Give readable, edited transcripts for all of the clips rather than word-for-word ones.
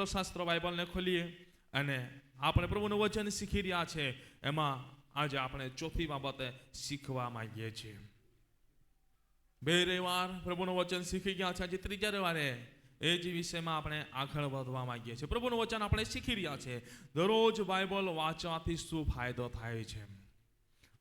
શાસ્ત્ર બાઇબલને ખોલીએ અને આપણે પ્રભુનું વચન શીખી રહ્યા છે. એમાં આજે આપણે ચોથી બાબતે શીખવા માંગીએ છીએ. 2 રવિવાર પ્રભુનું વચન શીખી ગયા છે. આજે ત્રીજા રવિવારે એ જ વિષયમાં આપણે આગળ વધવા માંગીએ છીએ. પ્રભુનું વચન આપણે શીખી રહ્યા છે. દરરોજ બાઇબલ વાંચવાથી શું ફાયદો થાય છે.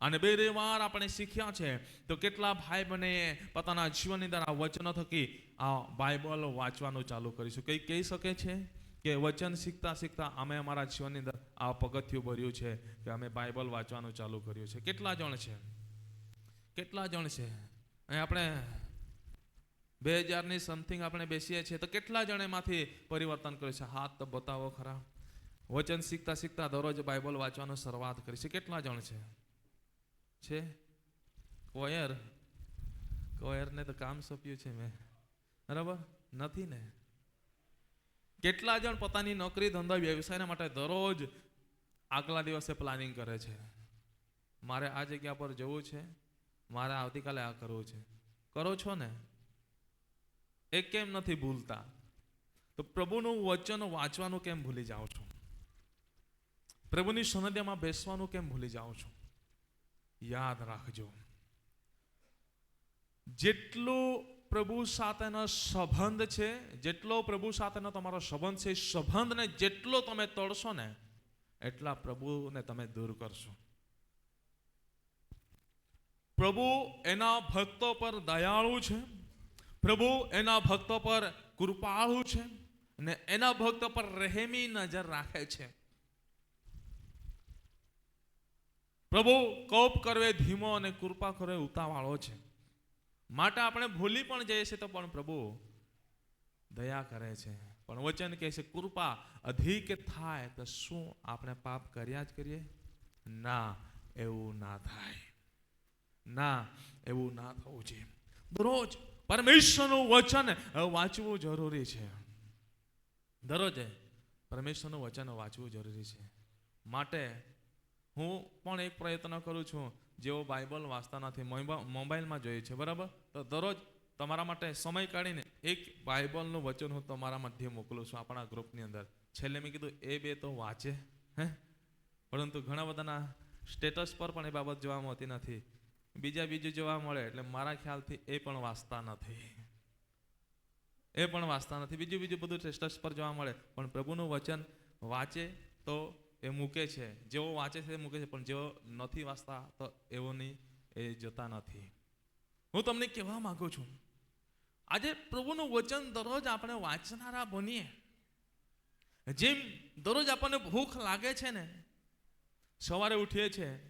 અને 2 રવિવાર આપણે શીખ્યા છે તો કેટલા ભાઈ બને પોતાના જીવનની અંદર આ વચનો થકી આ બાઇબલ વાંચવાનું ચાલુ કરીશું. કઈ કહી શકે છે કે વચન શીખતા શીખતા અમે અમારા જીવનની અંદર આ પગથિયું ભર્યું છે કે અમે બાઇબલ વાંચવાનું ચાલુ કર્યું છે. કેટલા જણ છે? કેટલા જણ છે? અહીં આપણે 2000ની સમથિંગ આપણે બેસીએ છીએ તો કેટલા જણ એમાંથી પરિવર્તન કર્યું છે? હાથ તો બતાવો ખરા. વચન શીખતા શીખતા દરરોજ બાઇબલ વાંચવાનું શરૂઆત કરી છે. કેટલા જણ છે? કોયરને તો કામ સોંપ્યું છે મેં, બરાબર નથી ને? કેટલા જણ પોતાની નોકરી ધંધા વ્યવસાયના માટે દરરોજ આગલા દિવસે પ્લાનિંગ કરે છે? મારે આ જગ્યા પર જવું છે, મારે આવતીકાલે આ કરવું છે. કરો છો ને? એ કેમ નથી ભૂલતા? તો પ્રભુનું વચન વાંચવાનું કેમ ભૂલી જાઓ છો? પ્રભુની સન્નિધિમાં બેસવાનું કેમ ભૂલી જાઓ છો? યાદ રાખજો, જેટલું પ્રભુ સાથેનો સંબંધ છે, જેટલો પ્રભુ સાથેનો તમારો સંબંધ છે, સંબંધને જેટલો તમે તોડશો ને એટલા પ્રભુને તમે દૂર કરશો. પ્રભુ એના ભક્તો પર દયાળુ છે, પ્રભુ એના ભક્તો પર કૃપાળુ છે અને એના ભક્તો પર રહેમી નજર રાખે છે. પ્રભુ કોપ કરવે ધીમો અને કૃપા કરે ઉતાવાળો છે. માટે આપણે ભૂલી પણ જઈએ છીએ તો પણ પ્રભુ દયા કરે છે. પણ વચન કહે છે કૃપા અધિક થાય તો શું આપણે પાપ કર્યા જ કરીએ? ના, એવું ના થાય. ના, એવું ના થવું જોઈએ. દરરોજ પરમેશ્વરનું વચન વાંચવું જરૂરી છે. દરરોજ પરમેશ્વરનું વચન વાંચવું જરૂરી છે. માટે હું પણ એક પ્રયત્ન કરું છું. જેઓ બાઇબલ વાંચતા નથી, મોબાઈલમાં જોઈએ છે, બરાબર, તો દરરોજ તમારા માટે સમય કાઢીને એક બાઇબલનું વચન હું તમારા મધ્ય મોકલું છું આપણા ગ્રુપની અંદર. છેલ્લે મેં કીધું એ 2 તો વાંચે પરંતુ ઘણા બધાના સ્ટેટસ પર પણ એ બાબત જોવા મળતી નથી. બીજું જોવા મળે એટલે મારા ખ્યાલથી એ પણ વાંચતા નથી. બીજું બધું સ્ટેટસ પર જોવા મળે પણ પ્રભુનું વચન વાંચે તો એ મૂકે છે. જેવો વાંચે છે એ મૂકે છે, પણ જેવો નથી વાંચતા તો એવોની એ જોતા નથી. હું તમને કહેવા માંગુ છું, આજે પ્રભુનું વચન દરરોજ આપણે વાંચનારા બનીએ. જેમ દરરોજ આપણને ભૂખ લાગે છે ને, સવારે ઉઠીએ છીએ,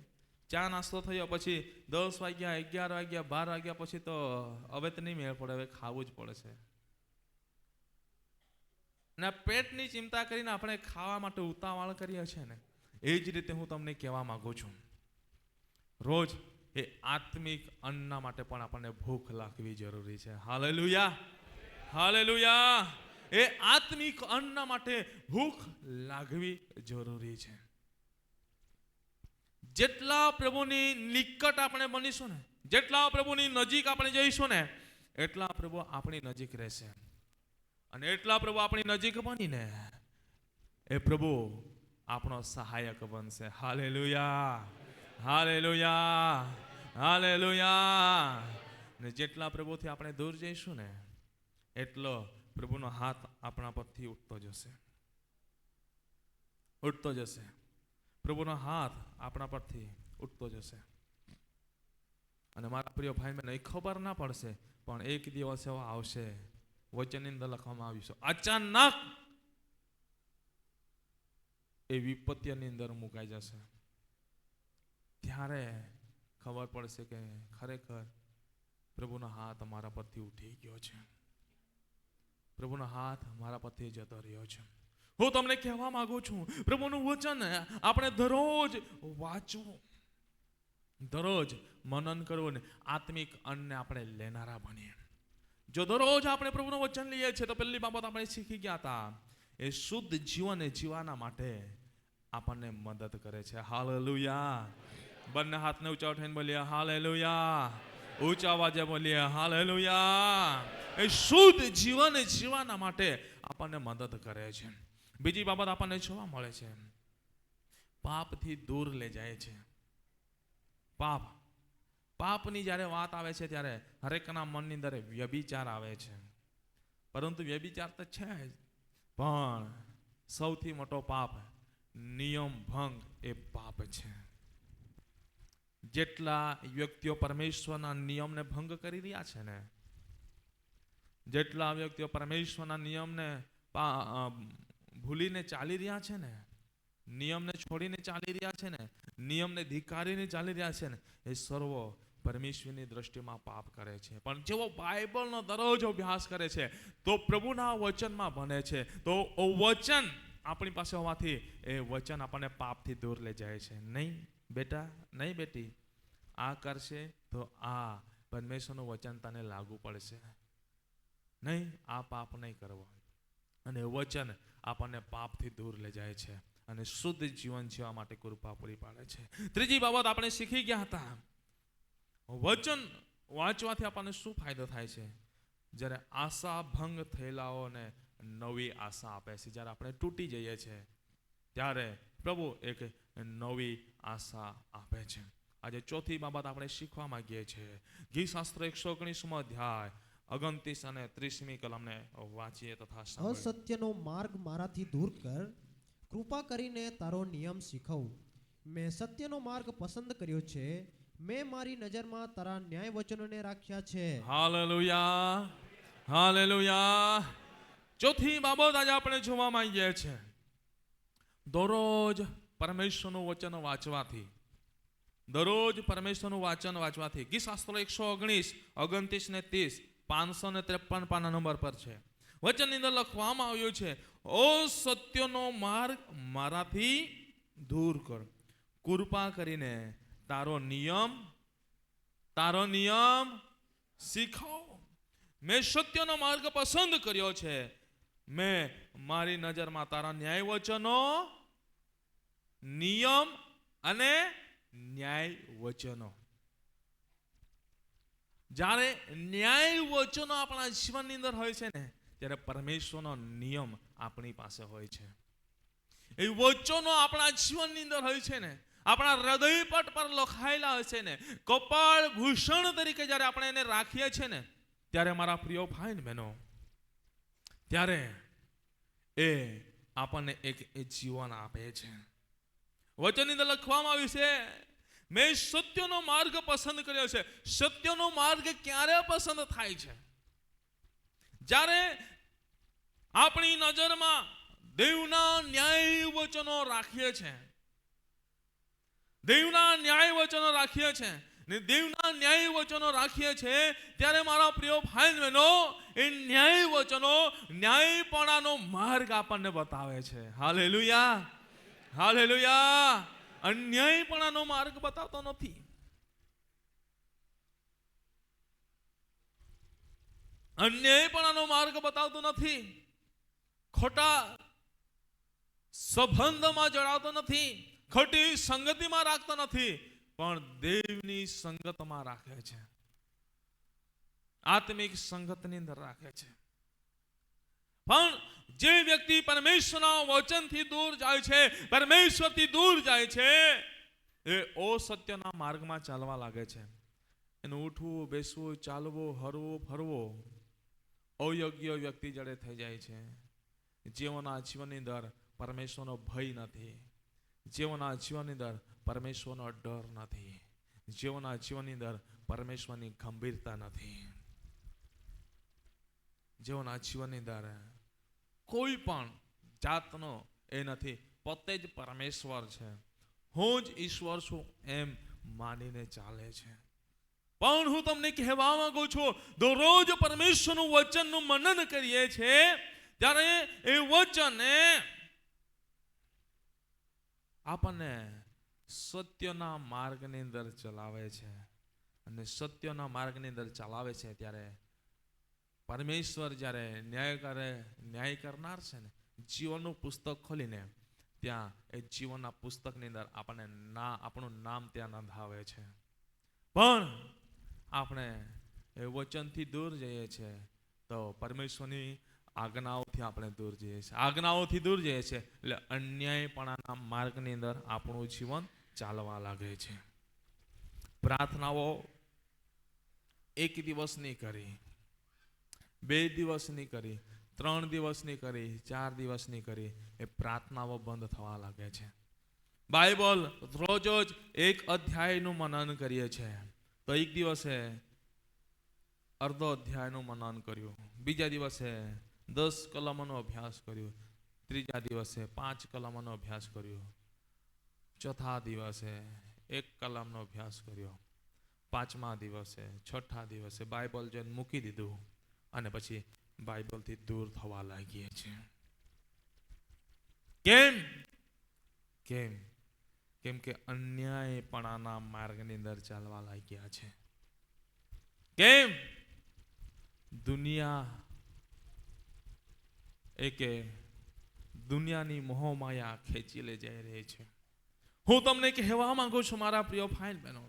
ચા નાસ્તો થયો પછી 10 વાગ્યા, 11 વાગ્યા, 12 વાગ્યા પછી તો હવે તો નહીં મેળ પડે, હવે ખાવું જ પડે છે. અને પેટની ચિંતા કરીને આપણે ખાવા માટે ઉતાવળ કરીએ છીએ ને, એ જ રીતે હું તમને કહેવા માંગુ છું, રોજ એ આત્મિક અન્નના માટે પણ આપણને ભૂખ લાગવી જરૂરી છે. Hallelujah, hallelujah. એ આત્મિક અન્ન માટે ભૂખ લાગવી જરૂરી છે. જેટલા પ્રભુની નિકટ આપણે બનીશું ને, જેટલા પ્રભુની નજીક આપણે જઈશું ને, એટલા પ્રભુ આપણી નજીક રહેશે. અને એટલા પ્રભુ આપણી નજીક બનીને એ પ્રભુ આપણો સહાયક બનશે. Hallelujah, hallelujah, hallelujah. ને જેટલા પ્રભુથી આપણે દૂર જઈશું ને એટલો પ્રભુનો હાથ આપણા પરથી ઉઠતો જશે. પ્રભુનો હાથ આપણા પરથી ઉઠતો જશે. અને મારા પ્રિય ભાઈ, મને ખબર ના પડશે પણ એક દિવસ એવો આવશે, વચનની અંદર લખવામાં આવ્યું છે, અચાનક એ વિપત્તિની અંદર મુકાઈ જશે. ત્યારે ખબર પડશે કે ખરેખર પ્રભુનો હાથ મારા પરથી ઉઠી ગયો છે, પ્રભુનો હાથ મારા પરથી જતો રહ્યો છે. હું તમને કહેવા માંગુ છું, પ્રભુનું વચન આપણે દરરોજ વાંચવું, દરરોજ મનન કરવું ને આત્મિક અન્નને આપણે લેનારા બનીએ. જો દરરોજ આપણે પ્રભુનું વચન લઈએ છીએ તો પહેલી બાબત આપણે શીખી ગયા હતા, એ શુદ્ધ જીવન જીવવાના માટે આપણને મદદ કરે છે. હાલેલુયા. બંને હાથને ઊંચા ઉઠાઈને બોલીએ હાલેલુયા. ઊંચા અવાજે બોલીએ હાલેલુયા. એ શુદ્ધ જીવન જીવવાના માટે આપણને મદદ કરે છે. બીજી બાબત આપણને જોવા મળે છે, પાપથી દૂર લઈ જાય છે. પાપની જ્યારે વાત આવે છે ત્યારે હરેકના મનની અંદર વ્યભિચાર આવે છે. પરંતુ વ્યભિચાર તો છે જ, પણ સૌથી મોટો પાપ નિયમ ભંગ એ પાપ છે. જેટલા વ્યક્તિઓ પરમેશ્વરના નિયમને ભંગ કરી રહ્યા છે ને, જેટલા વ્યક્તિઓ પરમેશ્વરના નિયમને ભૂલીને ચાલી રહ્યા છે ને, નિયમને છોડીને ચાલી રહ્યા છે ને, નિયમને ધિક્કારીને ચાલી રહ્યા છે ને, એ સર્વ પરમેશ્વરની દ્રષ્ટિમાં પાપ કરે છે. પણ જેવો બાઇબલનો દરરોજ અભ્યાસ કરે છે, તો પ્રભુના વચનમાં ભણે છે, તો વચન આપણી પાસે હોવાથી એ વચન આપણને પાપથી દૂર લઈ જાય છે. નહીં બેટા, નહીં બેટી, આ કરશે તો આ પરમેશ્વરનું વચન તને લાગુ પડશે. નહીં, આ પાપ નહીં કરવો. અને વચન આપણને પાપથી દૂર લઈ જાય છે અને શુદ્ધ જીવન જીવવા માટે કૃપા પૂરી પાડે છે. ત્રીજી બાબત આપણે શીખી ગયા હતા, વચન વાંચવાથી આપણને શું ફાયદો થાય છે? જ્યારે આશા ભંગ થયેલાઓને નવી આશા આપે છે. જ્યારે આપણે તૂટી જઈએ છીએ ત્યારે પ્રભુ એક નવી આશા આપે છે. આજે ચોથી બાબત આપણે શીખવા માંગીએ છીએ. ગીતશાસ્ત્ર 119મો અધ્યાય 29 અને 30મી કલમને વાંચીએ તથા અસત્યનો માર્ગ મારાથી દૂર કર, કૃપા કરીને તારો નિયમ શીખવ. મેં સત્યનો માર્ગ પસંદ કર્યો છે, મેં મારી નજરમાં તારા ન્યાય વચનોને રાખ્યા છે. Hallelujah, hallelujah. ચોથી બાબત આજે આપણે જોવા માંગીએ છીએ, દરરોજ પરમેશ્વરનું વચન વાંચવાથી, દરરોજ પરમેશ્વરનું વાચન વાંચવાથી. ગીતશાસ્ત્ર 119, 29 ને 30, 553 પાના નંબર પર છે. વચનની અંદર લખવામાં આવ્યું છે, ઓ સત્યનો માર્ગ મારાથી દૂર કર, કૃપા કરીને તારો નિયમ શીખો. મેં સત્યનો માર્ગ પસંદ કર્યો છે, મેં મારી નજરમાં તારા ન્યાય વચનો, નિયમ અને ન્યાય વચનો. જ્યારે ન્યાય વચનો આપણા જીવનની અંદર હોય છે ને, ત્યારે પરમેશ્વરનો નિયમ આપણી પાસે હોય છે. એ વચનો આપણા જીવનની અંદર હોય છે ને, આપણા હૃદયપટ પર લખાયેલા હોય છે ને, કપાળ ભૂષણ તરીકે જ્યારે આપણે એને રાખીએ છીએ ને, ત્યારે મારા પ્રિય ભાઈ ને બહેનો, ત્યારે એ આપણને એક જીવન આપે છે. વચનની અંદર લખવામાં આવ્યું છે, મેં સત્યનો માર્ગ પસંદ કર્યો છે. સત્યનો માર્ગ ક્યારે પસંદ થાય છે? જ્યારે આપણી નજરમાં દેવના ન્યાય વચનો રાખીએ છીએ, દેવના ન્યાય વચનો રાખીએ છીએ ને, દેવના ન્યાય વચનો રાખીએ છીએ ત્યારે મારા પ્રિય ભાઈ બહેનો, એ ન્યાય વચનો ન્યાયપણાનો માર્ગ આપણને બતાવે છે. Hallelujah, hallelujah. અન્યાયપણાનો માર્ગ બતાવતો નથી. અન્યાયપણાનો માર્ગ બતાવતો નથી. ખોટા સંબંધમાં જડાવતો નથી, ખોટી સંગતિમાં રાખતો નથી, પણ દેવની સંગતમાં રાખે છે, આત્મિક સંગતની અંદર રાખે છે. પણ જે વ્યક્તિ પરમેશ્વરના વચનથી દૂર જાય છે, પરમેશ્વરથી દૂર જાય છે, એ અસત્યના માર્ગમાં ચાલવા લાગે છે. એનું ઉઠવું, બેસવું, ચાલવું, હરવું, ફરવું અયોગ્ય વ્યક્તિ જડે થઈ જાય છે. જેઓના જીવનની અંદર પરમેશ્વરનો ભય નથી, જેઓના જીવનની અંદર પરમેશ્વરનો ડર નથી, જેઓના જીવનની અંદર પરમેશ્વરની ગંભીરતા નથી, જેઓના જીવનની અંદર કોઈ પણ જાતનો એ નથી, પોતે જ પરમેશ્વર છે, હું જ ઈશ્વર છું એમ માનીને ચાલે છે. પણ હું તમને કહેવા માંગુ છું, દરરોજ પરમેશ્વરનું વચનનું મનન કરીએ છીએ ત્યારે એ વચન આપણને સત્યના માર્ગની અંદર ચલાવે છે. અને સત્યના માર્ગની અંદર ચલાવે છે ત્યારે પરમેશ્વર જ્યારે ન્યાય કરનાર છે ને, જીવનનું પુસ્તક ખોલીને ત્યાં એ જીવનના પુસ્તકની અંદર આપણને આપણું નામ ત્યાં નોંધાવે છે. પણ આપણે એ વચનથી દૂર જઈએ છીએ તો પરમેશ્વરની આજ્ઞાઓથી નિયમોથી આપણે દૂર જઈએ છીએ, આજ્ઞાઓથી દૂર જઈએ છીએ, એટલે અન્યાયપણાના માર્ગની અંદર આપણું જીવન ચાલવા લાગે છે. પ્રાર્થનાઓ એક દિવસની કરી, 2 દિવસની કરી, 3 દિવસની કરી, 4 દિવસની કરી, એ પ્રાર્થનાઓ બંધ થવા લાગે છે. બાઇબલ રોજ જ 1 અધ્યાયનું મનન કરીએ છીએ, તો એક દિવસે અડધો અધ્યાયનું મનન કર્યું, બીજા દિવસે 10 કલમોનો અભ્યાસ કર્યો, ત્રીજા દિવસે 5 કલમોનો અભ્યાસ કર્યો, ચોથા દિવસે 1 કલમનો અભ્યાસ કર્યો, 5મા દિવસે, 6થા દિવસે બાઇબલ જોઈને મૂકી દીધું, અને પછી બાઇબલથી દૂર થવા લાગીએ છીએ. કેમ? કેમ? કેમ કે અન્યાયપણાના માર્ગની અંદર ચાલવા લાગ્યા છે. કેમ? દુનિયાની મોહમાયા ખેંચી લઈ જઈ રહી છે. હું તમને કહેવા માંગુ છું મારા પ્રિય ભાઈ બહેનો,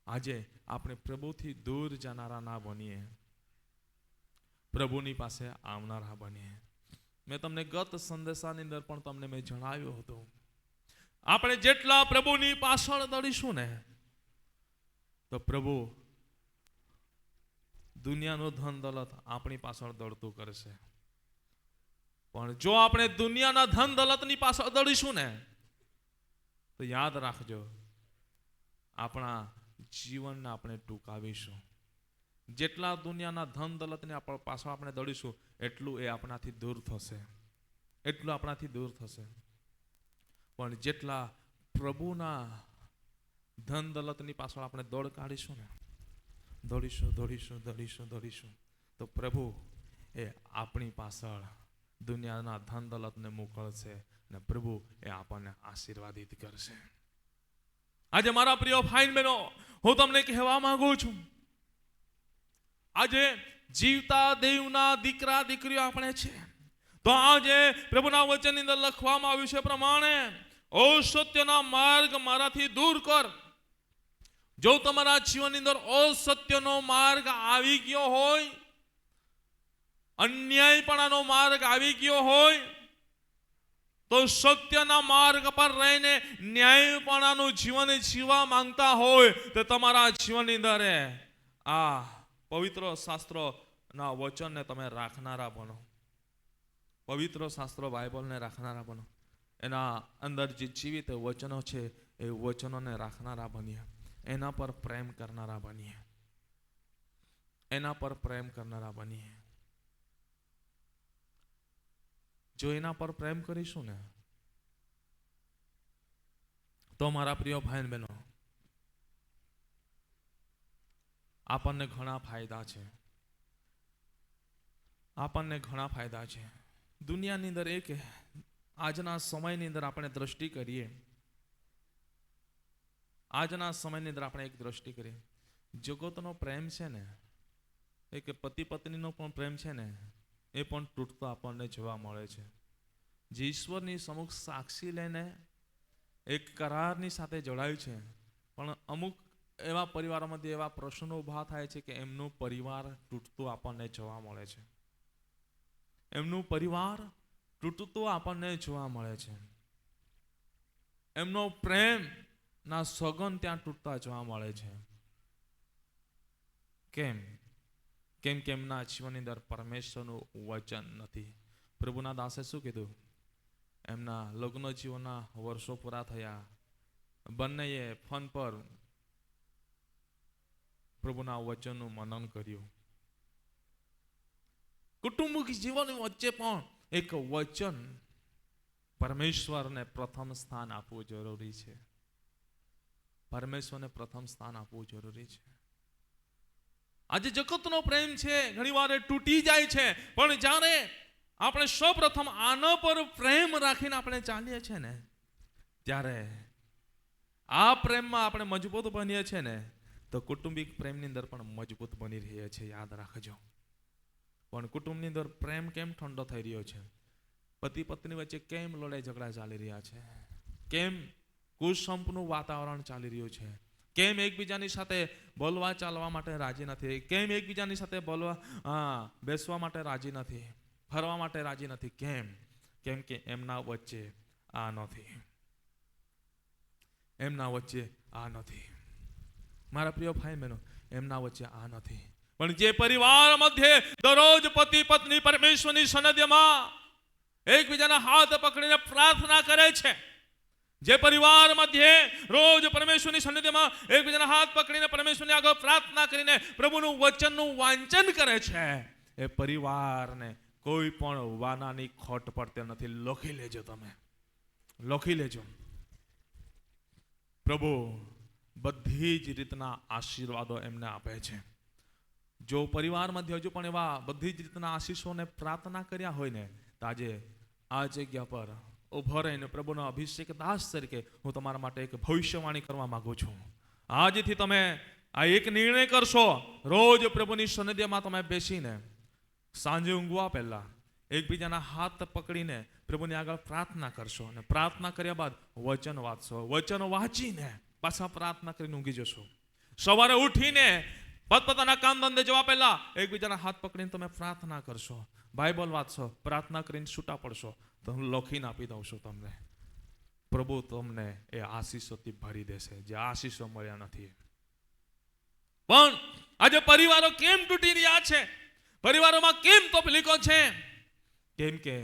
આજે આપણે પ્રભુથી દૂર જનારા ના બનીએ, પ્રભુની પાસે આવનારા બનીએ. મેં તમને ગત સંદેશાની અંદર પણ તમને મેં જણાવ્યું હતું, આપણે જેટલા પ્રભુની પાછળ દોડીશું ને, તો પ્રભુ દુનિયાનું ધન દોલત આપણી પાછળ દોડતું કરશે. પણ જો આપણે દુનિયાના ધન દોલતની પાછળ દોડીશું ને, તો યાદ રાખજો, આપણા જીવનને આપણે ટૂંકાવીશું. જેટલા દુનિયાના ધન દોલતની પાછળ આપણે દોડીશું, એટલું એ આપણાથી દૂર થશે, એટલું આપણાથી દૂર થશે. પણ જેટલા પ્રભુના ધન દોલતની પાછળ આપણે દોડ કાઢીશું ને, દોડીશું, તો પ્રભુ એ આપણી પાછળ દુનિયાના ધન દોલતને મોકલશે, અને પ્રભુ એ આપણને આશીર્વાદિત કરશે. આજે મારા પ્રિય ભાઈ બહેનો, હું તમને કહેવા માંગુ છું, આજે જીવતા દેવના દીકરા દીકરીઓ આપણે છે, તો આજે પ્રભુના વચનની અંદર લખવામાં આવ્યું છે પ્રમાણે, ઓ સત્યના માર્ગ મારાથી દૂર કર. જો તમારા જીવનની અંદર અસત્યનો માર્ગ આવી ગયો હોય, અન્યાયપણાનો માર્ગ આવી ગયો હોય, તો સત્યના માર્ગ પર રહીને ન્યાયપણાનું જીવન જીવવા માંગતા હોય, તો તમારા જીવનની અંદર આ પવિત્ર શાસ્ત્રોના વચનને તમે રાખનારા બનો. પવિત્ર શાસ્ત્રો બાઇબલને રાખનારા બનો. એના અંદર જે જીવિત વચનો છે, એ વચનોને રાખનારા બનીએ. એના પર પ્રેમ કરનારા બનીએ. એના પર પ્રેમ કરનારા બનીએ. જો એના પર પ્રેમ કરીશું ને, તો મારા પ્રિય ભાઈ બહેનો, આપણને ઘણા ફાયદા છે. આપણને ઘણા ફાયદા છે. દુનિયાની અંદર આજના સમયની અંદર આપણે દ્રષ્ટિ કરીએ, આજના સમયની અંદર આપણે એક દ્રષ્ટિ કરીએ, જગતનો પ્રેમ છે ને, એક પતિ પત્નીનો પણ પ્રેમ છે ને, એ પણ તૂટતો આપણને જોવા મળે છે. જે ઈશ્વરની સમક્ષ સાક્ષી લઈને એક કરારની સાથે જોડાયું છે, પણ અમુક એવા પરિવારોમાંથી એવા પ્રશ્નો ઊભા થાય છે કે એમનું પરિવાર તૂટતું આપણને જોવા મળે છે. એમનું પરિવાર તૂટતું આપણને જોવા મળે છે. એમનો પ્રેમ ના સોગન ત્યાં તૂટતા જોવા મળે છે. કેમ? કેમ કે એમના જીવનની અંદર પરમેશ્વરનું વચન નથી. પ્રભુના દાસે શું કીધું? એમના લગ્ન જીવનના વર્ષો પૂરા થયા, બંનેએ ફોન પર પ્રભુના વચનનું મનન કર્યું. કુટુંબિક જીવન વચ્ચે પણ એક વચન, પરમેશ્વરને પ્રથમ સ્થાન આપવું જરૂરી છે. પરમેશ્વરને પ્રથમ સ્થાન આપવું જરૂરી છે. આજે જગતનો પ્રેમ છે, ઘણી વાર તૂટી જાય છે, પણ જ્યારે આપણે સૌપ્રથમ આના પર પ્રેમ રાખીને આપણે ચાલીએ છીએ ને, ત્યારે આ પ્રેમમાં આપણે મજબૂત બનીએ છીએ ને, તો કુટુંબિક પ્રેમની અંદર પણ મજબૂત બની રહીએ છીએ. યાદ રાખજો. પણ કુટુંબની અંદર પ્રેમ કેમ ઠંડો થઈ રહ્યો છે? પતિ પત્ની વચ્ચે કેમ લડાઈ ઝઘડા ચાલી રહ્યા છે? કેમ કુસંપનું વાતાવરણ ચાલી રહ્યું છે? કેમ એકબીજાની સાથે બોલવા ચાલવા માટે રાજી નથી? કેમ એકબીજાની સાથે બેસવા માટે રાજી નથી? ફરવા માટે રાજી નથી. કેમ કે એમના વચ્ચે આ નથી. એમના વચ્ચે આ નથી. મારા પ્રિય ભાઈ બહેનો, એમના વચ્ચે આ નથી. પણ જે પરિવાર મધ્યે દરરોજ પતિ પત્ની પરમેશ્વરની સન્નિધિમાં એકબીજાના હાથ પકડીને પ્રાર્થના કરે છે, જે પરિવાર મધ્યે રોજ પરમેશ્વરની સન્નિધિમાં એકબીજાના હાથ પકડીને પરમેશ્વરની આગળ પ્રાર્થના કરીને પ્રભુનું વચનનું વાંચન કરે છે, એ પરિવારને કોઈ પણ વાનાની ખોટ પડતી નથી. લખી લેજો, તમે લખી લેજો. પ્રભુ બધી જ રીતના આશીર્વાદો એમને આપે છે. જો પરિવાર મધ્ય હજુ પણ એવા બધી જ રીતના આશીષોને પ્રાર્થના કર્યા હોય ને, તો આજે આ જગ્યા પર ઉભો રહીને પ્રભુનો અભિષેક દાસ તરીકે હું તમારા માટે એક ભવિષ્યવાણી કરવા માંગુ છું. આજથી તમે આ એક નિર્ણય કરશો, રોજ પ્રભુની સન્નિધિમાં તમે બેસીને સાંજે ઊંઘવા પહેલા એકબીજાના હાથ પકડીને પ્રભુની આગળ પ્રાર્થના કરશો, અને પ્રાર્થના કર્યા બાદ વચન વાંચશો. વચન વાંચીને પાછા પ્રાર્થના કરીને ઊંઘી જશો. સવારે ઉઠીને પોતપોતાના કામ ધંધે જવા પહેલા એકબીજાના હાથ પકડીને તમે પ્રાર્થના કરશો, બાઇબલ વાંચશો, પ્રાર્થના કરીને છૂટા પડશો, તો હું લખીને આપી દઉં છું તમને. પ્રભુ તમને એ આશીષોથી ભરી દેશે, જે આશીષો મળ્યા નથી. પણ આજે પરિવારો કેમ તૂટી રહ્યા છે? પરિવારોમાં કેમ તકલીફો છે? કેમ કે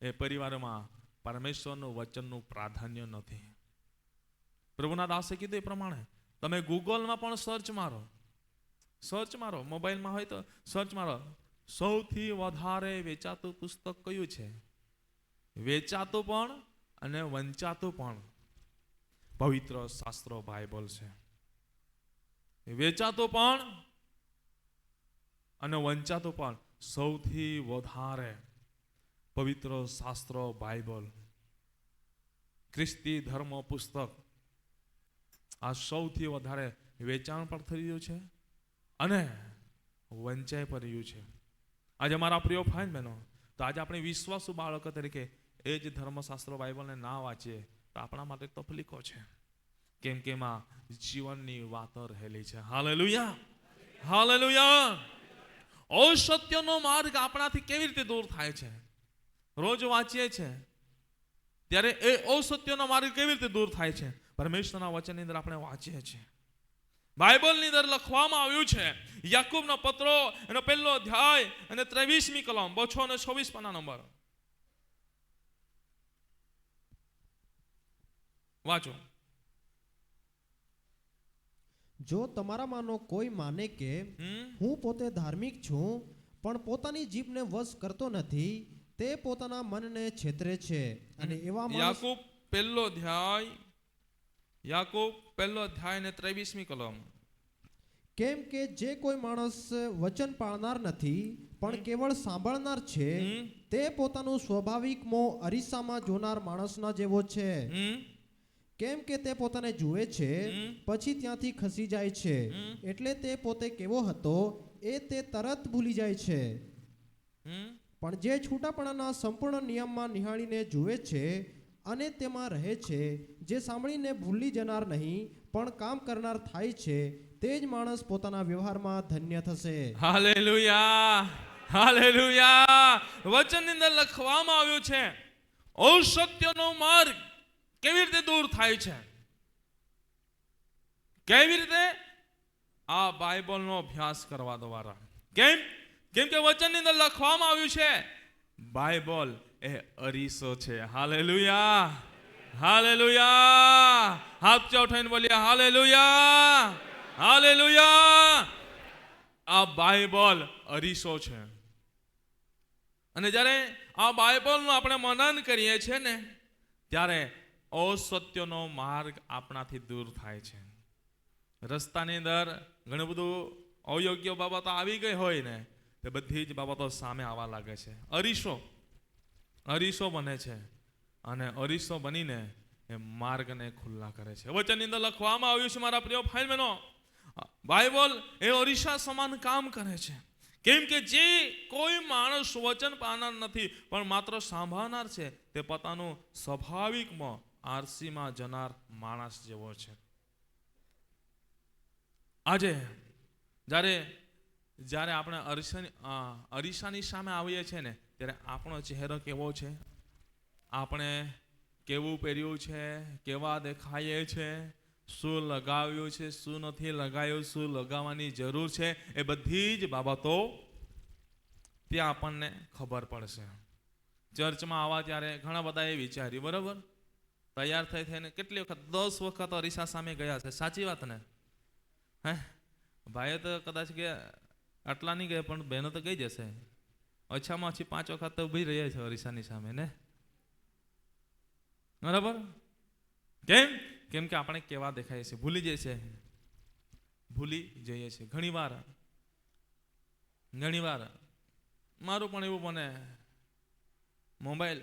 એ પરિવારોમાં પરમેશ્વરનું વચનનું પ્રાધાન્ય નથી. પ્રભુના દાસે કીધું એ પ્રમાણે તમે ગૂગલમાં પણ સર્ચ મારો, મોબાઈલમાં હોય તો સર્ચ મારો, સૌથી વધારે વેચાતું પુસ્તક કયું છે? વેચાતું પણ અને વંચાતું પણ પવિત્ર શાસ્ત્રો બાઇબલ છે. વેચાતું પણ અને વંચાતું પણ સૌથી વધારે પવિત્ર શાસ્ત્રો બાઇબલ, ખ્રિસ્તી ધર્મ પુસ્તક, આ સૌથી વધારે વેચાણ પણ થઈ રહ્યું છે અને વંચાઈ પણ રહ્યું છે. આજે મારા પ્રિય ભાઈ બહેનો, તો આજે આપણે વિશ્વાસુ બાળકો તરીકે એ જ ધર્મશાસ્ત્ર બાઇબલને ના વાંચીએ તો આપણા માટે તકલીફો છે. કેમ કે એમાં જીવનની વાતો રહેલી છે. Hallelujah, hallelujah. અસત્યનો માર્ગ આપણાથી કેવી રીતે દૂર થાય છે? રોજ વાંચીએ છે ત્યારે એ અસત્યનો માર્ગ કેવી રીતે દૂર થાય છે? પરમેશ્વરના વચનની અંદર આપણે વાંચીએ છીએ. બાઇબલની અંદર લખવામાં આવ્યું છે, યાકૂબનો પત્રો એનો 1લો અધ્યાય અને 23મી કલમ 226 પાના નંબર વાંચો. જો તમારામાંનો કોઈ માને કે હું પોતે ધાર્મિક છું પણ પોતાની જીભને વશ કરતો નથી, તે પોતાના મનને છેતરે છે. અને એવા યાકૂબ 1લો અધ્યાય અને 23મી કલમ. કેમ કે જે કોઈ માણસ વચન પાળનાર નથી પણ કેવળ સાંભળનાર છે, તે પોતાનું સ્વાભાવિક મોં અરીસામાં જોનાર માણસના જેવો છે. કેમ કે તે પોતાને જુએ છે પછી ત્યાંથી ખસી જાય છે, એટલે તે પોતે કેવો હતો એ તે તરત ભૂલી જાય છે. પણ જે છૂટાપણાના સંપૂર્ણ નિયમમાં નિહાળીને જુએ છે અને તેમાં રહે છે, જે સાંભળીને ભૂલી જનાર નહીં પણ કામ કરનાર થાય છે, તે જ માણસ પોતાના વ્યવહારમાં ધન્ય થશે. Hallelujah, hallelujah. વચનની અંદર લખવામાં આવ્યું છે અસત્યનો માર્ગ કેવી રીતે દૂર થાય છે? કેવી રીતે? આ બાઇબલનો અભ્યાસ કરવા દ્વારા. કેમ કે વચનની અંદર લખવામાં આવ્યું છે બાઇબલ એ અરીસો છે. Hallelujah, hallelujah. હાથ ઉઠાઈને બોલીએ હાલેલુયા, હાલેલુયા. આ બાઇબલ અરીસો છે. અને જ્યારે આ બાઇબલનું આપણે મનન કરીએ છીએ ને, ત્યારે અસત્યનો માર્ગ આપણાથી દૂર થાય છે. રસ્તાની અંદર ઘણું બધું અયોગ્ય બાબતો આવી ગઈ હોય ને, તે બધી જ બાબતો સામે આવવા લાગે છે. અરીસો બને છે અને અરીસો બનીને એ માર્ગને ખુલ્લા કરે છે. વચનની અંદર લખવામાં આવ્યું છે મારા પ્રિય ભાઈ બહેનો, બાઇબલ એ અરીસા સમાન કામ કરે છે. કેમ કે જે કોઈ માણસ વચન પાળનાર નથી પણ માત્ર સાંભળનાર છે, તે પોતાનું સ્વાભાવિકમાં આરસીમાં જનાર માણસ જેવો છે. આજે જ્યારે જ્યારે આપણે અરીસાની સામે આવીએ છીએ ને ત્યારે આપણો ચહેરો કેવો છે, આપણે કેવું પહેર્યું છે, કેવા દેખાઈએ છે, શું લગાવ્યું છે, શું નથી લગાવ્યું, શું લગાવવાની જરૂર છે, એ બધી જ બાબતો ત્યાં આપણને ખબર પડશે. ચર્ચમાં આવવા ત્યારે ઘણા બધા એ વિચાર્યું, બરાબર, તૈયાર થઈને કેટલી વખત 10 વખત અરીસા સામે ગયા છે, સાચી વાત ને? હે ભાઈઓ તો કદાચ કે આટલા નહીં ગયા, પણ બહેનો તો ગઈ જશે, ઓછામાં ઓછી 5 વખત તો ઊભી રહી છે અરીસાની સામે ને, બરાબર? કેમ કે આપણે કેવા દેખાય છે ભૂલી જઈએ છે ઘણી વાર મારું પણ એવું બને, મોબાઈલ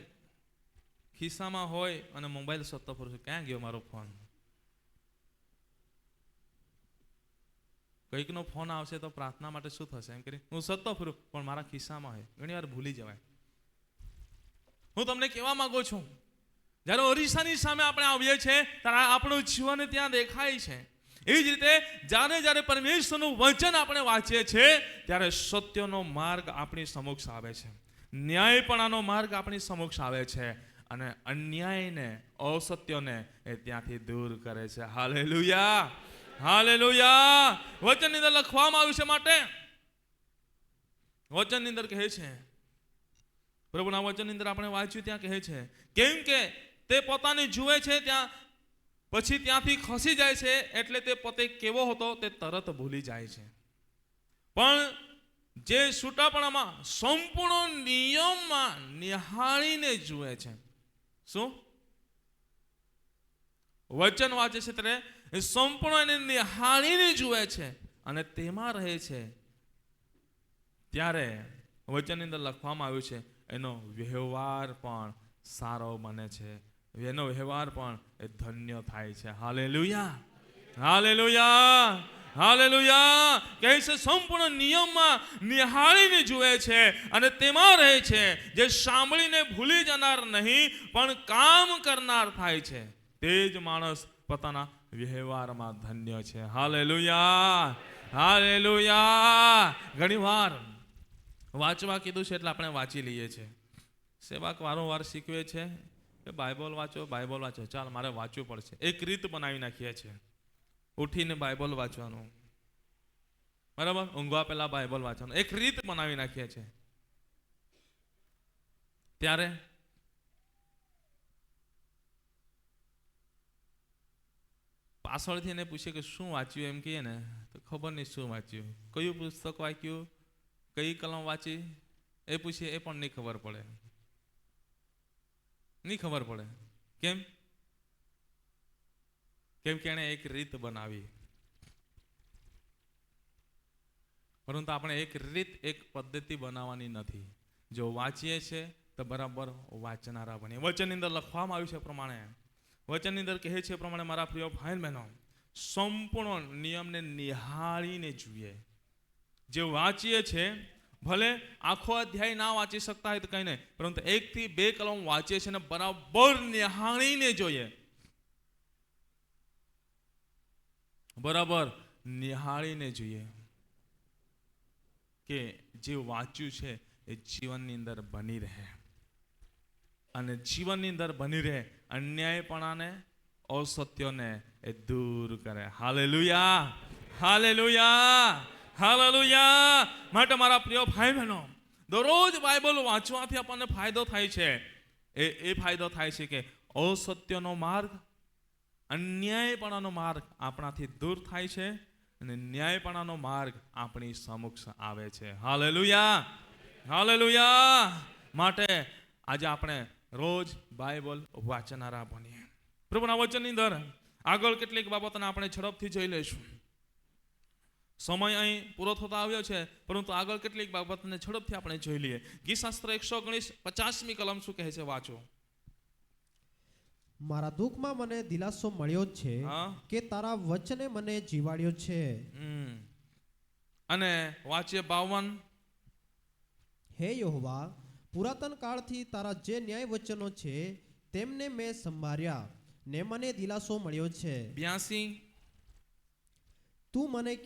ખિસ્સામાં હોય અને મોબાઈલ શોધતો ફરું છું, ક્યાં ગયો મારો ફોન? કંઈકનો ફોન આવશે તો પ્રાર્થના માટે શું થશે એમ કરી હું શોધતો ફરું, પણ મારા ખિસ્સામાં હોય, ઘણી વાર ભૂલી જવાય. હું તમને કહેવા માંગુ છું, જ્યારે અરીસાની સામે આપણે આવીએ છીએ ત્યારે આપણું જીવન ત્યાં દેખાય છે. એવી જ રીતે જ્યારે પરમેશ્વરનું વચન આપણે વાંચીએ છીએ ત્યારે સત્યનો માર્ગ આપણી સમક્ષ આવે છે, ન્યાયપણાનો માર્ગ આપણી સમક્ષ આવે છે, અને અન્યાયને, અસત્યને એ ત્યાંથી દૂર કરે છે. Hallelujah, hallelujah. વચનની અંદર લખવામાં આવ્યું છે, માટે વચનની અંદર કહે છે, પ્રભુના વચનની અંદર આપણે વાંચ્યું ત્યાં કહે છે, કેમ કે તે પોતાને જુએ છે ત્યાં પછી ત્યાંથી ખસી જાય છે, એટલે તે પોતે કેવો હતો તે તરત ભૂલી જાય છે. પણ જે છૂટાપણામાં સંપૂર્ણ નિયમમાં નિહાળીને જુએ છે, શું વચન વાંચે છે ત્યારે સંપૂર્ણ નિહાળીને જુએ છે અને તેમાં રહે છે, ત્યારે વચનની અંદર લખવામાં આવ્યું છે એનો વ્યવહાર પણ સારો બને છે, એનો વ્યવહાર પણ એ ધન્ય થાય છે. Hallelujah, hallelujah, hallelujah. કહે છે સંપૂર્ણ નિયમમાં નિહાળીને જુએ છે અને તેમાં રહે છે, જે સાંભળીને ભૂલી જનાર નહીં પણ કામ કરનાર થાય છે, તે જ માણસ પોતાના વ્યવહારમાં ધન્ય છે. Hallelujah, hallelujah. ઘણી વાર વાંચવા કીધું છે એટલે આપણે વાંચી લઈએ છીએ. સેવક વારંવાર શીખવે છે કે બાઇબલ વાંચો, બાઇબલ વાંચો. ચાલ, મારે વાંચવું પડશે. એક રીત બનાવી નાખીએ છીએ, ઉઠીને બાઇબલ વાંચવાનું, બરાબર, ઊંઘવા પહેલા બાઇબલ વાંચવાનું, એક રીત બનાવી નાખીએ છીએ. ત્યારે પાછળથી એને પૂછે કે શું વાંચ્યું, એમ કહીએ ને તો ખબર નહીં શું વાંચ્યું, કયું પુસ્તક વાંચ્યું, કઈ કલમ વાંચી, એ પૂછીએ એ પણ નહીં ખબર પડે. કેમ કે એને એક રીત બનાવી. પરંતુ આપણે એક રીત, એક પદ્ધતિ બનાવવાની નથી. જો વાંચીએ છીએ તો બરાબર વાંચનારા બનીએ. વચનની અંદર લખવામાં આવ્યું છે પ્રમાણે, વચનની અંદર કહે છે પ્રમાણે, મારા પ્રિય ભાઈ બહેનો, સંપૂર્ણ નિયમને નિહાળીને જોઈએ. જે વાંચીએ છે, ભલે આખો અધ્યાય ના વાંચી શકતા હોય તો કઈ નહીં, પરંતુ 1 થી 2 કલમ વાંચીએ છીએ ને બરાબર નિહાળીને જોઈએ, બરાબર નિહાળીને જોઈએ કે જે વાંચ્યું છે એ જીવનની અંદર બની રહે, અને જીવનની અંદર બની રહે, અન્યાયપણાને, અસત્યોને એ દૂર કરે. Hallelujah, hallelujah, hallelujah. માટે મારા પ્રિય ભાઈ બહેનો, દરરોજ બાઇબલ વાંચવાથી આપણને ફાયદો થાય છે. એ ફાયદો થાય છે કે અસત્યનો માર્ગ, અન્યાયપણાનો માર્ગ આપણાથી દૂર થાય છે, અને ન્યાયપણાનો માર્ગ આપણી સમક્ષ આવે છે. Hallelujah, hallelujah. માટે આજે આપણે રોજ બાઇબલ વાંચનારા બનીએ. પ્રભુના વચનની અંદર આગળ કેટલીક બાબતોને આપણે ઝડપથી જોઈ લઈશું. સમય અહીં પૂરો થતો આવ્યો છે, પરંતુ આગળ કેટલીક બાબતને ઝડપથી આપણે જોઈ લઈએ. ગીતશાસ્ત્ર 119:50મી કલમ શું કહે છે, વાંચો. મારા દુઃખમાં મને દિલાસો મળ્યો છે કે તારા વચને મને જીવાડ્યો છે. અને વાંચીએ 52. હે યહોવા, પુરાતન કાળથી તારા જે ન્યાય વચનો છે તેમને મેં સંભાળ્યા ને મને દિલાસો મળ્યો છે. 82. તું મને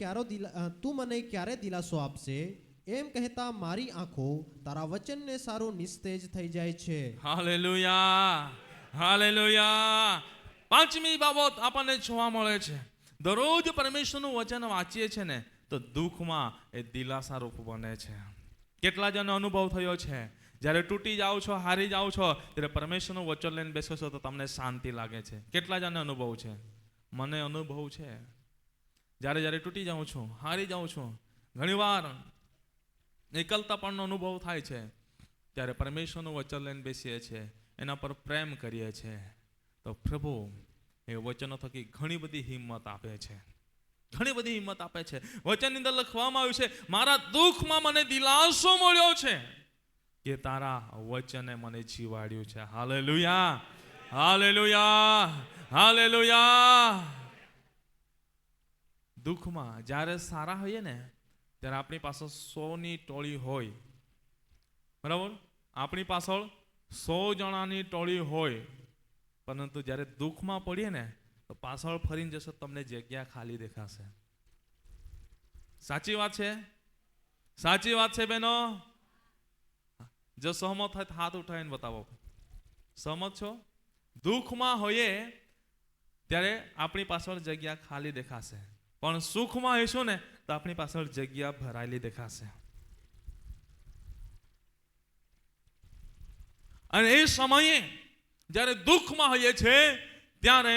ક્યારે દિલાસો આપશે, એમ કહેતા મારી આંખો તારા વચનને સારું નિસ્તેજ થઈ જાય છે. Hallelujah, hallelujah. પાંચમી બાબત આપણને જોવા મળે છે, દરરોજ પરમેશ્વરનું વચન વાંચીએ છે ને તો દુઃખમાં એ દિલાસા રૂપ બને છે. કેટલા જણનો અનુભવ થયો છે, જ્યારે તૂટી જાઓ છો, હારી જાઓ છો, ત્યારે પરમેશ્વરનું વચન લઈને બેસો છો તો તમને શાંતિ લાગે છે. કેટલા જણને અનુભવ છે? મને અનુભવ છે. જ્યારે તૂટી જાઉં છું, હારી જાઉં છું, ઘણીવાર એકલતાપણનો અનુભવ થાય છે, ત્યારે પરમેશ્વરનું વચન લઈને બેસીએ છીએ, એના પર પ્રેમ કરીએ છીએ, તો પ્રભુ એ વચનો થકી ઘણી બધી હિંમત આપે છે, ઘણી બધી હિંમત આપે છે. વચનની અંદર લખવામાં આવ્યું છે, મારા દુઃખમાં મને દિલાસો મળ્યો છે કે તારા વચને મને જીવાડ્યું છે. Hallelujah, hallelujah, hallelujah. દુઃખમાં જ્યારે સારા હોઈએ ને ત્યારે આપણી પાસે 100ની ટોળી હોય, બરાબર? આપણી પાછળ 100 જણાની ટોળી હોય, પરંતુ જ્યારે દુઃખમાં પડીએ ને તો પાછળ ફરીને જશો તમને જગ્યા ખાલી દેખાશે. સાચી વાત છે, સાચી વાત છે બહેનો. જો સહમત થાય તો હાથ ઉઠાવીને બતાવો. સહમત છો? દુઃખમાં હોઈએ ત્યારે આપણી પાછળ જગ્યા ખાલી દેખાશે, પણ સુખમાં હોઈશું ને તો આપણી પાછળ જગ્યા ભરાયેલી દેખાશે. અને એ સમયે જ્યારે દુઃખમાં હોઈએ છે ત્યારે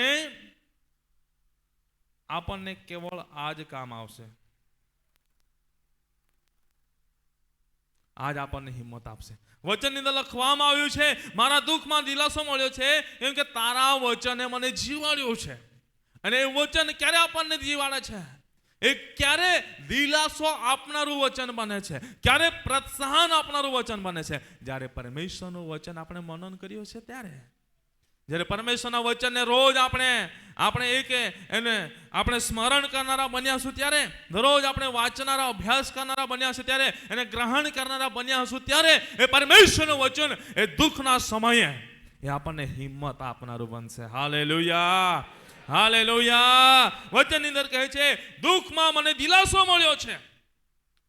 આપણને કેવળ આ જ કામ આવશે, આજ આપણને હિંમત આપશે. વચનની અંદર લખવામાં આવ્યું છે, મારા દુઃખમાં દિલાસો મળ્યો છે એમ કે તારા વચને મને જીવાડ્યું છે. અને એ વચન ક્યારે આપણને જીવાડે છે? એ ક્યારે દિલાસો આપનારું વચન બને છે, ક્યારે પ્રોત્સાહન આપનારું વચન બને છે? જ્યારે પરમેશ્વરનું વચન આપણે મનન કર્યું છે ત્યારે. જ્યારે પરમેશ્વરના વચનને રોજ આપણે સ્મરણ કરનારા બન્યા છું ત્યારે, દરરોજ આપણે વાંચનારા, અભ્યાસ કરનારા બન્યા છે ત્યારે, એને ગ્રહણ કરનારા બન્યા છું ત્યારે એ પરમેશ્વરનું વચન એ દુઃખના સમયે એ આપણને હિંમત આપનારું બનશે. Hallelujah, hallelujah. વચનની અંદર કહે છે, દુઃખમાં મને દિલાસો મળ્યો છે,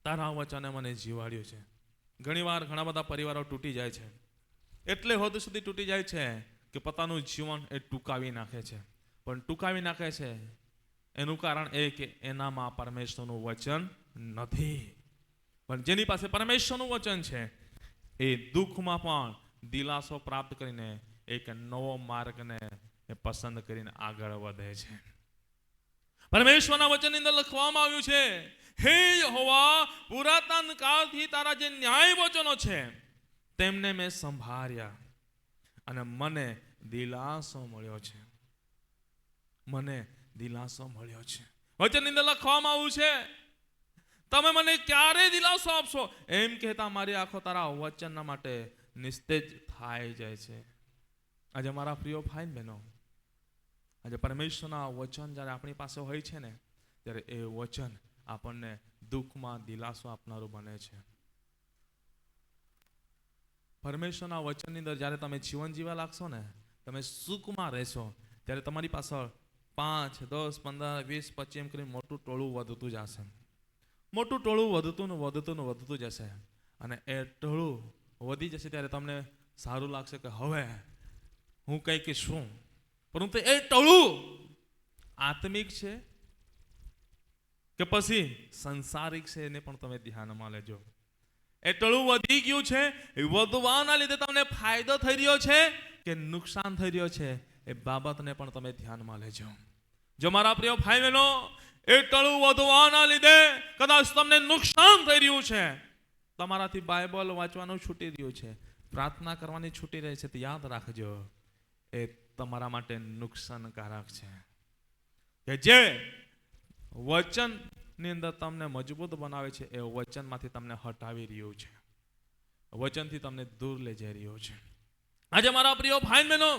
તારા વચને મને જીવાડ્યું છે. ઘણીવાર ઘણા બધા પરિવારો તૂટી જાય છે, એટલે હદ સુધી તૂટી જાય છે કે પોતાનું જીવન એ ટૂંકાવી નાખે છે. પણ ટૂંકાવી નાખે છે એનું કારણ એ કે એનામાં પરમેશ્વરનું વચન નથી. પણ જેની પાસે પરમેશ્વરનું વચન છે એ દુઃખમાં પણ દિલાસો પ્રાપ્ત કરીને એક નવો માર્ગને એ પસંદ કરીને આગળ વધે છે. પરમેશ્વરના વચનની અંદર લખવામાં આવ્યું છે, હે યહોવા, પુરાતન કાળથી તારા જે ન્યાય વચનો છે તેમને મેં સંભાળ્યા અને મને દિલાસો મળ્યો છે, મને દિલાસો મળ્યો છે. વચનની અંદર લખવામાં આવ્યું છે, તમે મને ક્યારે દિલાસો આપશો, એમ કહેતા મારી આંખો તારા વચનના માટે નિસ્તેજ થાય જાય છે. આજે મારા પ્રિય ભાઈ બહેનો, આજે પરમેશ્વરના વચન જ્યારે આપણી પાસે હોય છે ને ત્યારે એ વચન આપણને દુઃખમાં દિલાસો આપનારું બને છે. પરમેશ્વરના વચનની અંદર જ્યારે તમે જીવન જીવવા લાગશો ને, તમે સુખમાં રહેશો, ત્યારે તમારી પાછળ 5, 10, 15, 20, 25 એમ કરીને મોટું ટોળું વધતું જશે. મોટું ટોળું વધતું જશે. અને એ ટોળું વધી જશે ત્યારે તમને સારું લાગશે કે હવે હું કંઈક શું. પરંતુ એ ટોળું આત્મિક છે કે પછી સંસારિક છે એને પણ તમે ધ્યાનમાં લેજો. એ ટોળું વધી ગયું છે, એ વધવાના લીધે તમને ફાયદો થઈ રહ્યો છે કે નુકસાન થઈ રહ્યો છે, એ બાબતને પણ તમે ધ્યાનમાં લેજો. જો મારા પ્રિય ભાઈ બહેનો, એ ટોળું વધવાના લીધે કદાચ તમને નુકસાન થઈ રહ્યું છે, તમારાથી બાઇબલ વાંચવાનું છૂટી રહ્યું છે, પ્રાર્થના કરવાની છૂટી રહી છે, તો યાદ રાખજો એ તમારા માટે નુકસાનકારક છે. કે જે વચનની અંદર તમને મજબૂત બનાવે છે એ વચનમાંથી તમને હટાવી રહ્યું છે, વચનથી તમને દૂર લઈ જઈ રહ્યું છે. આજે મારા પ્રિય ભાઈ બહેનો,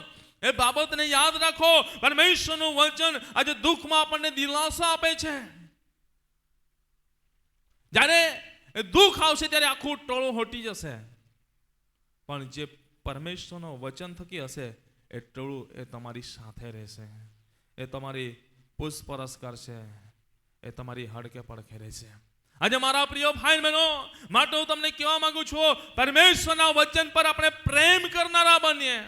એ બાબતને યાદ રાખો. પરમેશ્વરનું વચન આજે દુઃખમાં આપણને દિલાસા આપે છે. જ્યારે દુઃખ આવશે ત્યારે આખું ટોળું હટી જશે, પણ જે પરમેશ્વરનું વચન થકી હશે એ ટોળું એ તમારી સાથે રહેશે, એ તમારી પૂછપરછ કરશે, એ તમારી હડકે પડખે રહેશે. આજે મારા પ્રિય ભાઈ બહેનો, માટે હું તમને કહેવા માંગુ છું, પરમેશ્વરના વચન પર આપણે પ્રેમ કરનારા બનીએ.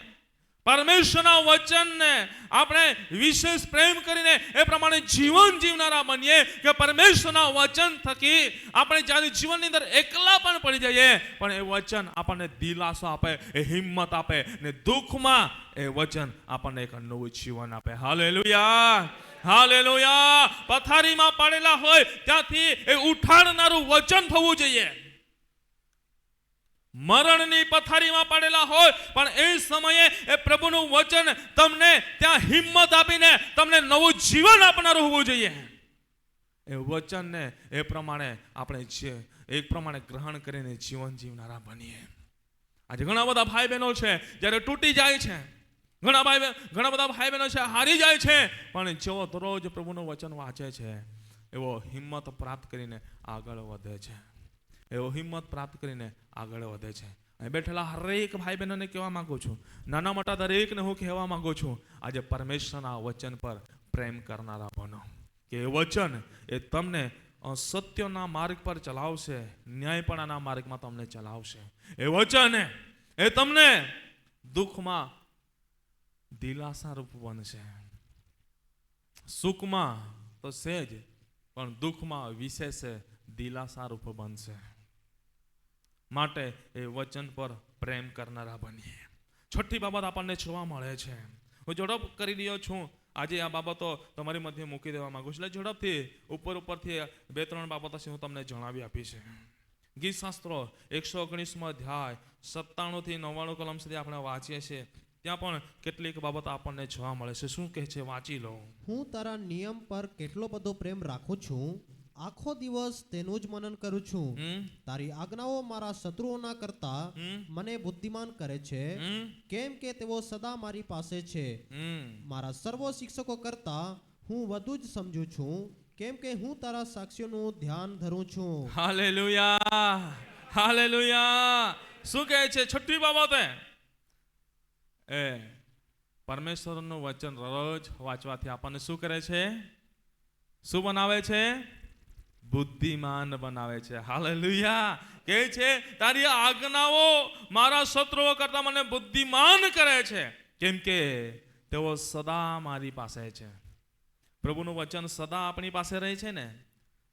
પરમેશ્વરના વચનને આપણે વિશેષ પ્રેમ કરીને એ પ્રમાણે જીવન જીવનારા બનીએ કે પરમેશ્વરના વચન થકી આપણે જ્યારે જીવનની અંદર એકલા પણ પડી જઈએ, પણ એ વચન આપણને દિલાસો આપે, એ હિંમત આપે, ને દુઃખમાં એ વચન આપણને એક નવું જીવન આપે. Hallelujah, hallelujah. પથારીમાં પડેલા હોય ત્યાંથી એ ઉઠાડનારું વચન થવું જોઈએ. મરણની પથારીમાં પડેલા હોય પણ એ સમયે એ પ્રભુનું વચન તમને ત્યાં હિંમત આપીને તમને નવું જીવન આપનારું હોવું જોઈએ. એ વચનને એ પ્રમાણે આપણે એક પ્રમાણે ગ્રહણ કરીને જીવન જીવનારા બનીએ. આજે ઘણા બધા ભાઈ બહેનો છે જ્યારે તૂટી જાય છે, ઘણા બધા ભાઈ બહેનો છે હારી જાય છે, પણ જેવો દરરોજ પ્રભુનું વચન વાંચે છે એવો હિંમત પ્રાપ્ત કરીને આગળ વધે છે, એવો હિંમત પ્રાપ્ત કરીને આગળ વધે છે. અહીં બેઠેલા હરેક ભાઈ બહેનોને કહેવા માંગુ છું, નાના મોટા દરેકને હું કહેવા માંગુ છું, આજે પરમેશ્વરના વચન પર પ્રેમ કરનારા બનો, કે એ વચન એ તમને સત્યના માર્ગ પર ચલાવશે, ન્યાયપણાના માર્ગમાં તમને ચલાવશે. એ વચન એ તમને દુઃખમાં દિલાસારૂપ બનશે, સુખમાં તો સહેજ પણ દુઃખમાં વિશેષ દિલાસારૂપ બનશે. માટે એ વચન પર પ્રેમ કરનારા બનીએ. છઠ્ઠી બાબત આપણને જોવા મળે છે. હું ઝડપ કરી રહ્યો છું, આજે આ બાબતો તમારી મધ્ય મૂકી દેવા માંગુ છું. એટલે ઝડપથી ઉપરથી 2-3 બાબતો હું તમને જણાવી આપી છે. ગીત શાસ્ત્રો 119મો અધ્યાય 97 થી 99 કલમ સુધી આપણે વાંચીએ છીએ. ત્યાં પણ કેટલીક બાબતો આપણને જોવા મળે છે. શું કહે છે? વાંચી લો. હું તારા નિયમ પર કેટલો બધો પ્રેમ રાખું છું, આખો દિવસ તેનું જ મનન કરું છું. તારી આજ્ઞાઓ મારા શત્રુઓના કરતા મને બુદ્ધિમાન કરે છે, કેમ કે તેઓ સદા મારી પાસે છે. મારા સર્વ શિક્ષકો કરતા હું વધુ જ સમજુ છું, કેમ કે હું તારા સાક્ષીઓનું ધ્યાન ધરું છું. Hallelujah, hallelujah. શું કહે છે? છઠ્ઠી બાબતે એ પરમેશ્વરનું વચન રોજ વાંચવાથી આપણને શું કરે છે? શું બનાવે છે? બુદ્ધિમાન બનાવે છે. હાલેલુયા. કહે છે તારી આજ્ઞાઓ મારા શત્રુઓ કરતા મને બુદ્ધિમાન કરે છે, કેમ કે તેઓ સદા મારી પાસે છે. પ્રભુનું વચન સદા આપણી પાસે રહે છે ને,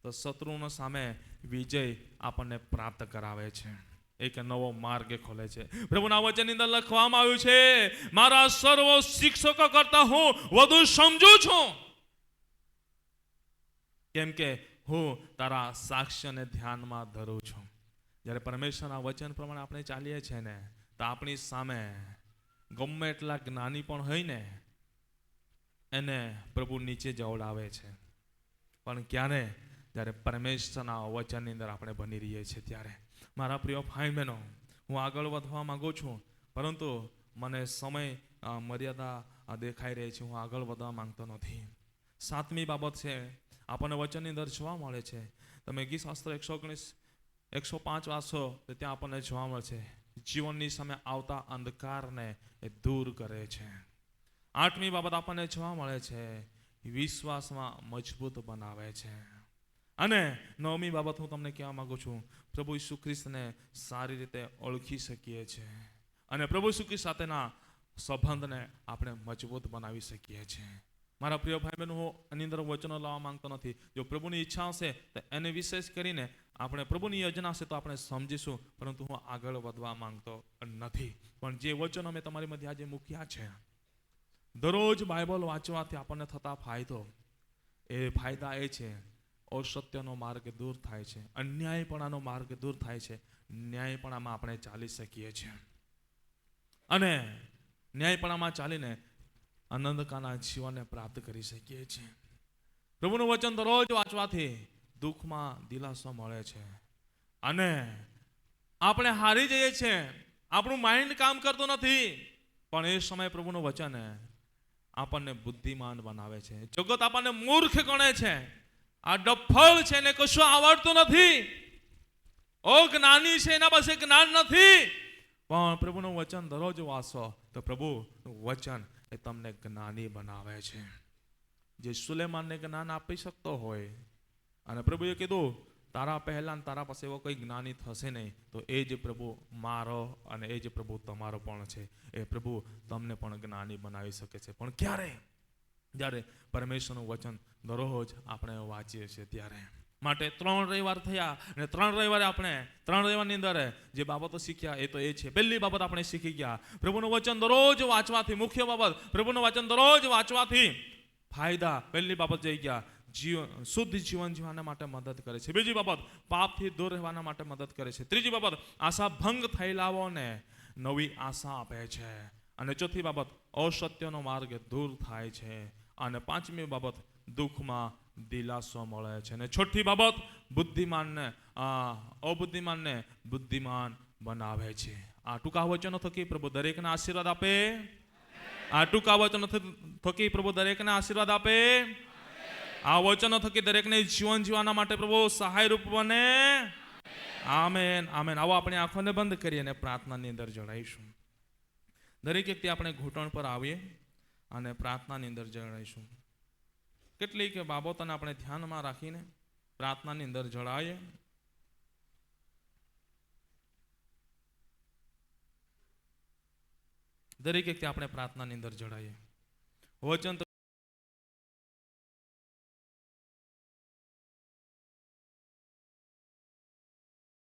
તો શત્રુઓનો સામે વિજય આપણને પ્રાપ્ત કરાવે છે, એક નવો માર્ગ ખોલે છે. પ્રભુના વચનની અંદર લખવામાં આવ્યું છે, મારા સર્વ શિક્ષકો કરતા હું વધુ સમજુ છું, કેમ કે હું તારા સાક્ષ્યને ધ્યાનમાં ધરું છું. જ્યારે પરમેશ્વરના વચન પ્રમાણે આપણે ચાલીએ છીએ ને, તો આપણી સામે ગમે એટલા જ્ઞાની પણ હોય ને, એને પ્રભુ નીચે જવડાવે છે. પણ ક્યારે? જ્યારે પરમેશ્વરના વચનની અંદર આપણે બની રહીએ છીએ ત્યારે. મારા પ્રિય ભાઈ બહેનો, હું આગળ વધવા માંગુ છું, પરંતુ મને સમય મર્યાદા દેખાઈ રહી છે, હું આગળ વધવા માંગતો નથી. 7મી બાબત છે, આપણને વચનની અંદર જોવા મળે છે. તમે ગીત શાસ્ત્ર 105 વાંચો તો ત્યાં આપણને જોવા મળે છે, જીવનની સામે આવતા અંધકારને એ દૂર કરે છે. 8મી બાબત આપણને જોવા મળે છે, વિશ્વાસમાં મજબૂત બનાવે છે. અને 9મી બાબત હું તમને કહેવા માંગુ છું, પ્રભુ ઈસુ ખ્રિસ્તને સારી રીતે ઓળખી શકીએ છીએ અને પ્રભુ ઈસુ ખ્રિસ્ત સાથેના સંબંધને આપણે મજબૂત બનાવી શકીએ છીએ. મારા પ્રિય ભાઈ બહેનો, હું એની અંદર વચનો લાવવા માંગતો નથી. જો પ્રભુની ઈચ્છા હશે તો એને વિશેષ કરીને આપણે પ્રભુની યોજના હશે તો આપણે સમજીશું, પરંતુ હું આગળ વધવા માંગતો નથી. પણ જે વચનો મેં તમારી મધ્ય આજે મૂક્યા છે, દરરોજ બાઇબલ વાંચવાથી આપણને થતા ફાયદા એ છે, અસત્યનો માર્ગ દૂર થાય છે, અન્યાયપણાનો માર્ગ દૂર થાય છે, ન્યાયપણામાં આપણે ચાલી શકીએ છીએ અને ન્યાયપણામાં ચાલીને આનંદકાના જીવનને પ્રાપ્ત કરી શકીએ છીએ. પ્રભુનું વચન દરરોજ વાંચવાથી દુઃખમાં દિલાસો મળે છે અને આપણે હારી જઈએ છીએ, આપણું માઇન્ડ કામ કરતું નથી, પણ એ સમયે પ્રભુનું વચન આપણને બુદ્ધિમાન બનાવે છે. જગત આપણને મૂર્ખ ગણે છે, આ ડફળ છે ને કશું આવડતું નથી, ઓ જ્ઞાની છે એના પાસે જ્ઞાન નથી. પણ પ્રભુનું વચન દરરોજ વાંચો તો પ્રભુનું વચન એ તમને જ્ઞાની બનાવે છે. જે સુલેમાનને જ્ઞાન આપી શકતો હોય અને પ્રભુએ કીધું તારા પહેલા ને તારા પાસે એવો કોઈ જ્ઞાની થશે નહીં, તો એ જ પ્રભુ મારો અને એ જ પ્રભુ તમારો પણ છે. એ પ્રભુ તમને પણ જ્ઞાની બનાવી શકે છે. પણ ક્યારે? જ્યારે પરમેશ્વરનું વચન દરરોજ આપણે વાંચીએ છીએ ત્યારે. માટે 3 રવિવાર થયા અને 3 રવિવારે આપણે 3 રવિવારની અંદર જે બાબતો શીખ્યા એ તો એ છે. પહેલી બાબત આપણે શીખી ગયા, પ્રભુનું વચન દરરોજ વાંચવાથી, મુખ્ય બાબત, પ્રભુનું વચન દરરોજ વાંચવાથી ફાયદા. પહેલી બાબત જઈ ગયા, શુદ્ધ જીવન જીવવાના માટે મદદ કરે છે. બીજી બાબત, પાપથી દૂર રહેવાના માટે મદદ કરે છે. ત્રીજી બાબત, આશા ભંગ થયેલાઓને નવી આશા આપે છે. અને ચોથી બાબત, અસત્યનો માર્ગ દૂર થાય છે. અને પાંચમી બાબત, દુઃખમાં દિલાસો મળે છે. અને છઠ્ઠી બાબત, અબુદ્ધિમાનને બુદ્ધિમાન બનાવે છે. આ ટૂંકા વચનો થકી પ્રભુ દરેકને આશીર્વાદ આપે. આ ટૂંકા વચનો થકી પ્રભુ દરેકને આશીર્વાદ આપે. આ વચનો થકી દરેકને જીવન જીવવાના માટે પ્રભુ સહાયરૂપ બને. Amen, amen. આવો આપણે આંખોને બંધ કરી અને પ્રાર્થનાની અંદર જોડાઈશું. દરેક વ્યક્તિ આપણે ઘૂંટણ પર આવીએ અને પ્રાર્થનાની અંદર જોડાઈશું. કેટલીક બાબતોને આપણે ધ્યાનમાં રાખીને પ્રાર્થનાની અંદર જોડાઈએ. દરેક વ્યક્તિ આપણે પ્રાર્થનાની અંદર જોડાઈએ. વચન